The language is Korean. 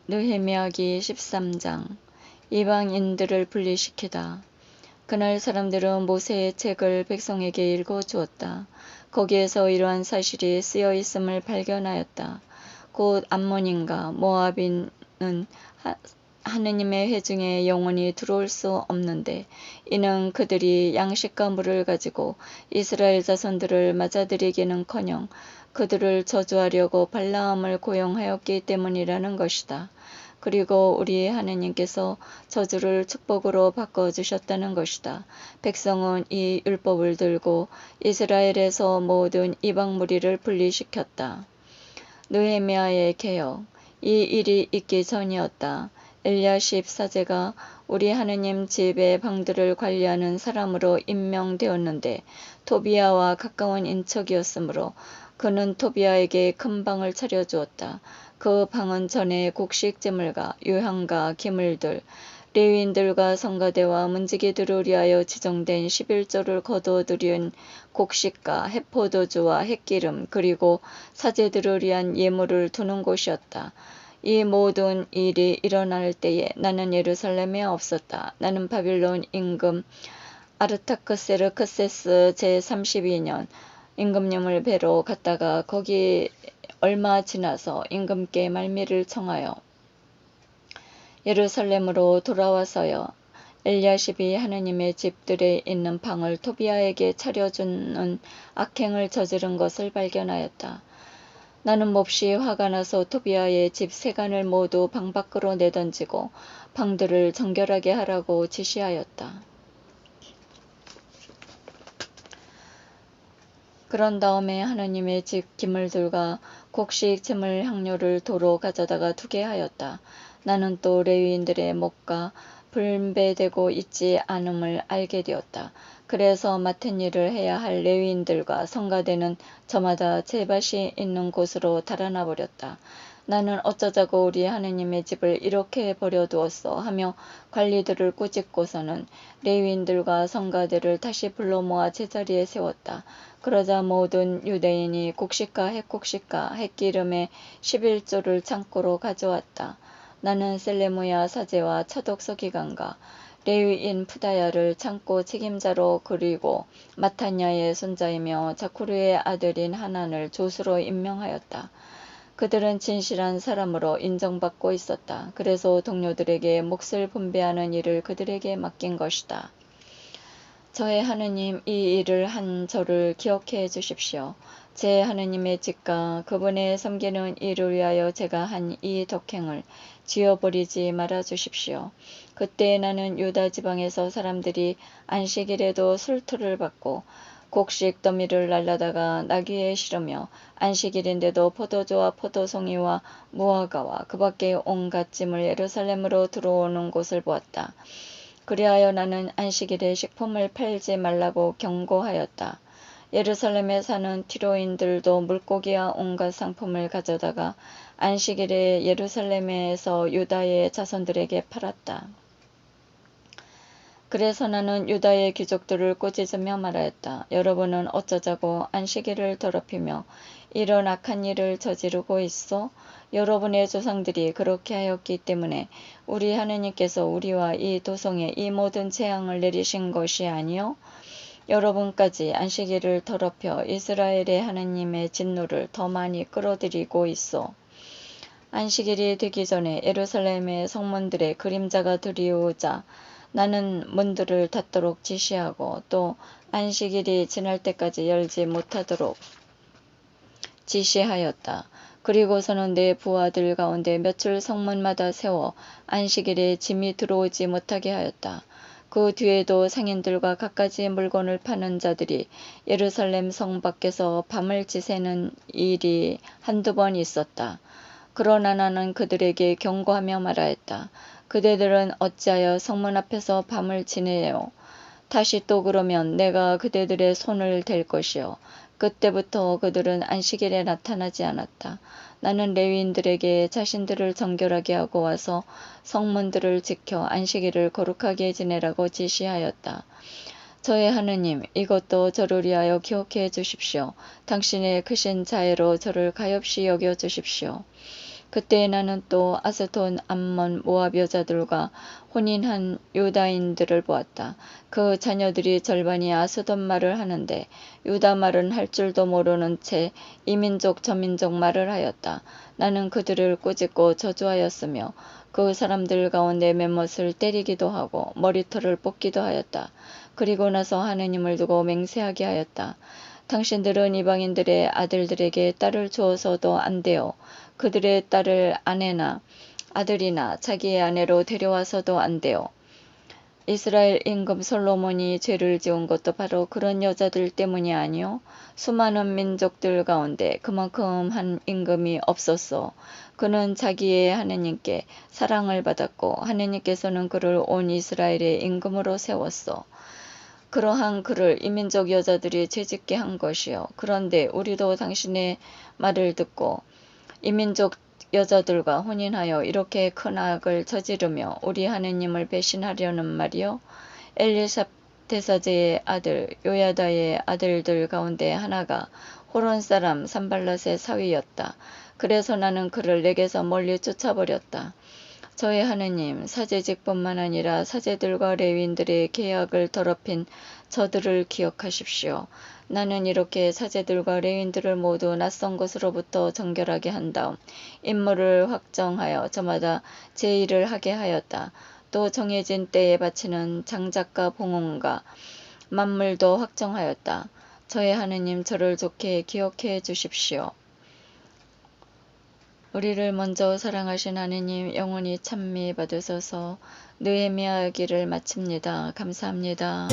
느헤미야기 13장. 이방인들을 분리시키다. 그날 사람들은 모세의 책을 백성에게 읽어주었다. 거기에서 이러한 사실이 쓰여 있음을 발견하였다. 곧 암몬인과 모압인은 하느님의 회중에 영원히 들어올 수 없는데, 이는 그들이 양식과 물을 가지고 이스라엘 자손들을 맞아들이기는커녕 그들을 저주하려고 발라함을 고용하였기 때문이라는 것이다. 그리고 우리 하느님께서 저주를 축복으로 바꿔주셨다는 것이다. 백성은 이 율법을 들고 이스라엘에서 모든 이방 무리를 분리시켰다. 느헤미야의 개혁. 이 일이 있기 전이었다. 엘야십 사제가 우리 하느님 집의 방들을 관리하는 사람으로 임명되었는데, 토비야와 가까운 인척이었으므로 그는 토비야에게 큰 방을 차려주었다. 그 방은 전에 곡식제물과 유향과 기물들, 레위인들과 성가대와 문지기들을 위하여 지정된 11조를 거둬들인 곡식과 해포도주와 햇기름, 그리고 사제들을 위한 예물을 두는 곳이었다. 이 모든 일이 일어날 때에 나는 예루살렘에 없었다. 나는 바빌론 임금 아르타크세르크세스 제32년 임금님을 뵈러 갔다가 거기 얼마 지나서 임금께 말미를 청하여 예루살렘으로 돌아와서요, 엘야십이 하느님의 집들에 있는 방을 토비야에게 차려주는 악행을 저지른 것을 발견하였다. 나는 몹시 화가 나서 토비야의 집 세간을 모두 방 밖으로 내던지고 방들을 정결하게 하라고 지시하였다. 그런 다음에 하느님의 집 기물들과 곡식 제물 향료를 도로 가져다가 두게 하였다. 나는 또 레위인들의 목과 분배되고 있지 않음을 알게 되었다. 그래서 맡은 일을 해야 할 레위인들과 성가대는 저마다 제밭이 있는 곳으로 달아나 버렸다. 나는 어쩌자고 우리 하느님의 집을 이렇게 버려두었어 하며 관리들을 꾸짖고서는 레위인들과 성가대를 다시 불러 모아 제자리에 세웠다. 그러자 모든 유대인이 곡식과 햇곡식과 햇기름의 11조를 창고로 가져왔다. 나는 셀레무야 사제와 차독 서기관과 레위인 푸다야를 창고 책임자로, 그리고 마타냐의 손자이며 자쿠르의 아들인 하난을 조수로 임명하였다. 그들은 진실한 사람으로 인정받고 있었다. 그래서 동료들에게 몫을 분배하는 일을 그들에게 맡긴 것이다. 저의 하느님, 이 일을 한 저를 기억해 주십시오. 제 하느님의 집과 그분의 섬기는 일을 위하여 제가 한 이 덕행을 지워버리지 말아 주십시오. 그때 나는 유다 지방에서 사람들이 안식일에도 술틀을 받고 곡식 더미를 날라다가 나귀에 실으며 안식일인데도 포도주와 포도송이와 무화과와 그 밖에 온갖 짐을 예루살렘으로 들어오는 곳을 보았다. 그리하여 나는 안식일에 식품을 팔지 말라고 경고하였다. 예루살렘에 사는 티로인들도 물고기와 온갖 상품을 가져다가 안식일에 예루살렘에서 유다의 자손들에게 팔았다. 그래서 나는 유다의 귀족들을 꾸짖으며 말하였다. 여러분은 어쩌자고 안식일을 더럽히며 이런 악한 일을 저지르고 있어? 여러분의 조상들이 그렇게 하였기 때문에 우리 하느님께서 우리와 이 도성에 이 모든 재앙을 내리신 것이 아니요? 여러분까지 안식일을 더럽혀 이스라엘의 하느님의 진노를 더 많이 끌어들이고 있어. 안식일이 되기 전에 예루살렘의 성문들의 그림자가 드리우자 나는 문들을 닫도록 지시하고, 또 안식일이 지날 때까지 열지 못하도록 지시하였다. 그리고서는 내 부하들 가운데 며칠 성문마다 세워 안식일에 짐이 들어오지 못하게 하였다. 그 뒤에도 상인들과 갖가지 물건을 파는 자들이 예루살렘 성 밖에서 밤을 지새는 일이 한두 번 있었다. 그러나 나는 그들에게 경고하며 말하였다. 그대들은 어찌하여 성문 앞에서 밤을 지내요? 다시 또 그러면 내가 그대들의 손을 댈 것이요. 그때부터 그들은 안식일에 나타나지 않았다. 나는 레위인들에게 자신들을 정결하게 하고 와서 성문들을 지켜 안식일을 거룩하게 지내라고 지시하였다. 저의 하느님, 이것도 저를 위하여 기억해 주십시오. 당신의 크신 자애로 저를 가엾이 여겨 주십시오. 그때 나는 또 아스돈, 암몬, 모압 여자들과 혼인한 유다인들을 보았다. 그 자녀들이 절반이 아스돈 말을 하는데 유다 말은 할 줄도 모르는 채 이민족 저민족 말을 하였다. 나는 그들을 꾸짖고 저주하였으며 그 사람들 가운데 몇몇을 때리기도 하고 머리털을 뽑기도 하였다. 그리고 나서 하느님을 두고 맹세하게 하였다. 당신들은 이방인들의 아들들에게 딸을 주어서도 안 돼요. 그들의 딸을 아내나 아들이나 자기의 아내로 데려와서도 안 돼요. 이스라엘 임금 솔로몬이 죄를 지은 것도 바로 그런 여자들 때문이 아니요. 수많은 민족들 가운데 그만큼 한 임금이 없었어. 그는 자기의 하느님께 사랑을 받았고 하느님께서는 그를 온 이스라엘의 임금으로 세웠어. 그러한 그를 이민족 여자들이 죄짓게 한 것이요. 그런데 우리도 당신의 말을 듣고 이민족 여자들과 혼인하여 이렇게 큰 악을 저지르며 우리 하느님을 배신하려는 말이요. 엘리삽 대사제의 아들 요야다의 아들들 가운데 하나가 호론 사람 산발랏의 사위였다. 그래서 나는 그를 내게서 멀리 쫓아버렸다. 저의 하느님, 사제직뿐만 아니라 사제들과 레위인들의 계약을 더럽힌 저들을 기억하십시오. 나는 이렇게 사제들과 레위인들을 모두 낯선 것으로부터 정결하게 한 다음 임무를 확정하여 저마다 제 일을 하게 하였다. 또 정해진 때에 바치는 장작과 봉헌과 만물도 확정하였다. 저의 하느님, 저를 좋게 기억해 주십시오. 우리를 먼저 사랑하신 하느님, 영원히 찬미 받으소서. 느헤미야 기를 마칩니다. 감사합니다.